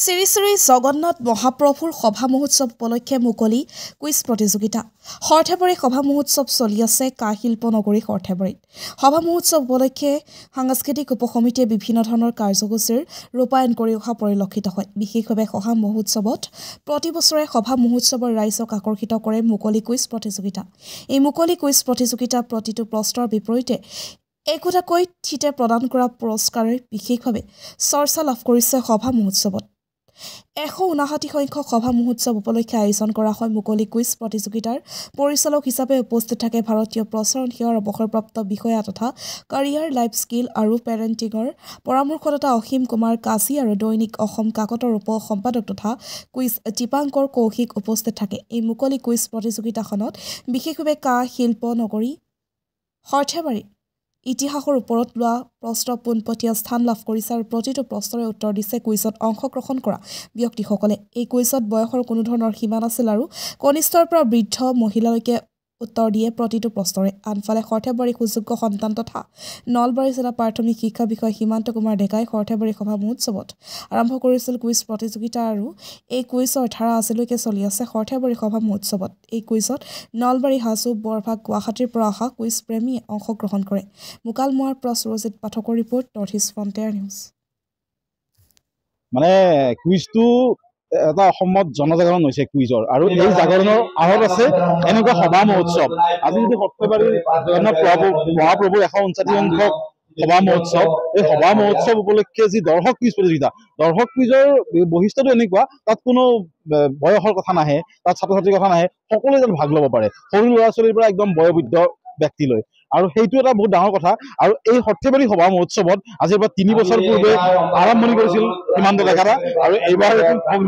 শ্ৰী শ্ৰী জগন্নাথ মহাপ্ৰভুৰ সভা মহোৎসৱ উপলক্ষে মুকলি কুইজ প্ৰতিযোগিতা সৰ্থেবাৰী সভা মহোৎসৱ চলি আছে কাশিল্প নগৰী সৰ্থেবাৰীত সভা মহোৎসৱ উপলক্ষে সাংস্কৃতিক উপসমিতিয়ে বিভিন্ন ধৰণৰ কাৰ্যসূচীৰ ৰূপায়ণ কৰি অহা পৰিলক্ষিত হয় বিশেষভাৱে সভা মহোৎসৱত প্ৰতি বছৰে সভা মহোৎসৱৰ ৰাইজক আকৰ্ষিত কৰে মুকলি কুইজ প্ৰতিযোগিতা এই মুকলি কুইজ প্ৰতিযোগিতা প্ৰতিটো প্ৰশ্নৰ বিপৰীতে একোটাকৈ থিতে প্ৰদান কৰা পুৰস্কাৰে বিশেষভাৱে চৰ্চা লাভ কৰিছে সভা মহোৎসৱত 159 সংখ্যক সভা মহোৎসৱ উপলক্ষে আয়োজন কৰা হয় মুকলি কুইজ প্ৰতিযোগিতাৰ পৰিচালক হিচাপে উপস্থিত থাকে ভাৰতীয় প্ৰচাৰণ সেৱাৰ অৱসৰপ্ৰাপ্ত বিষয়া তথা কাৰিয়াৰ লাইফ স্কিল আৰু পেৰেণ্টিঙৰ পৰামৰ্শদাতা অসীম কুমাৰ কাজী আৰু দৈনিক অসম কাকতৰ উপ সম্পাদক তথা কুইজ দীপাংকৰ কৌশিক উপস্থিত থাকে এই মুকলি কুইজ প্ৰতিযোগিতাখনত বিশেষভাৱে শিল্প নগৰী সৰ্থেবাৰী ইতিহাসৰ ওপৰত লোৱা প্ৰশ্ন পোনপটীয়া স্থান লাভ কৰিছে আৰু প্ৰতিটো প্ৰশ্নৰে উত্তৰ দিছে কুইজত অংশগ্ৰহণ কৰা ব্যক্তিসকলে এই কুইজত বয়সৰ কোনো ধৰণৰ সীমা নাছিল আৰু কনিষ্ঠৰ পৰা বৃদ্ধ মহিলালৈকে উত্তৰ দিয়ে প্ৰতিটো প্ৰশ্নৰে আনফালে সৰ্থেবাৰী সুযোগ্য সন্তান তথা নলবাৰী জিলা প্ৰাথমিক শিক্ষা বিষয় সীমান্ত কুমাৰ ডেকাই সৰ্থেবাৰী সভা মহোৎসৱত আৰম্ভ কৰিছিল কুইজ প্ৰতিযোগিতা আৰু এই কুইজৰ ধাৰা আজিলৈকে চলি আছে সৰ্থেবাৰী সভা মহোৎসৱত এই কুইজত নলবাৰী হাজো বৰভাগ গুৱাহাটীৰ পৰা অহা কুইজ প্ৰেমীয়ে অংশগ্ৰহণ কৰে মুকালমুৱাৰ পৰা সুৰজিত পাঠকৰ report north east frontier news মানে কুইজটো এটা অসমত জনজাগৰণ হৈছে কুইজৰ আৰু এই জাগৰণৰ আঁৰত আছে এনেকুৱা সভা মহোৎসৱ আজি যদি সৰ্থেবাৰী জগন্নাথ মহাপ্ৰভুৰ 159 সংখ্যক সভা মহোৎসৱ এই সভা মহোৎসৱ উপলক্ষে যি দৰ্শক কুইজ প্ৰতিযোগিতা দৰ্শক কুইজৰ বৈশিষ্ট্যটো এনেকুৱা তাত কোনো বয়সৰ কথা নাহে তাত ছাত্ৰ ছাত্ৰীৰ কথা নাহে সকলোৱে যেন ভাগ ল'ব পাৰে সৰু ল'ৰা ছোৱালীৰ পৰা একদম বয়োবৃদ্ধ ব্যক্তিলৈ আৰু সেইটো এটা বহুত ডাঙৰ কথা আৰু এই সৰ্থেবাৰী সভা মহোৎসৱত আজিৰ পৰা 3 বছৰ পূৰ্বে আৰম্ভণি কৰিছিল সীমান্ত ডেকাৰা আৰু এইবাৰ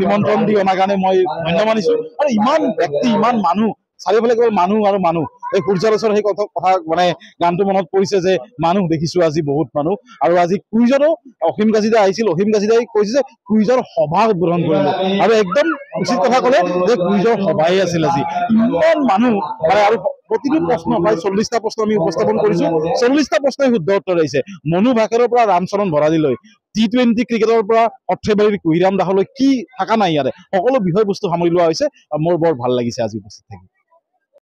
নিমন্ত্ৰণ দি অনাৰ কাৰণে মই ধন্য মানিছো আৰু ইমান ব্যক্তি ইমান মানুহ চাৰিওফালে কেৱল মানুহ আৰু মানুহ এই সূৰ্যালোচৰ সেই কথা মানে গানটো মনত পৰিছে যে মানুহ দেখিছো আজি বহুত মানুহ আৰু আজি কুইজৰো অসীম কাজিদা আহিছিল অসীম কাজিদাই কৈছে যে কুইজৰ সভা উদ্বোধন কৰিলে আৰু একদম উচিত কথা ক'লে যে কুইজৰ সভাই আছিল আজি ইমান মানুহ মানে আৰু প্ৰতিটো প্ৰশ্ন প্ৰায় 40টা প্ৰশ্ন আমি উপস্থাপন কৰিছো 40টা প্ৰশ্নই শুদ্ধ উত্তৰ আহিছে মনু ভাকেৰৰ পৰা ৰামচৰণ ভৰালীলৈ T20 ক্ৰিকেটৰ পৰা সৰ্থেবাৰীৰ কুহিৰাম দাসলৈ কি থকা নাই ইয়াৰে সকলো বিষয়বস্তু সামৰি লোৱা হৈছে মোৰ বৰ ভাল লাগিছে আজি উপস্থিত থাকি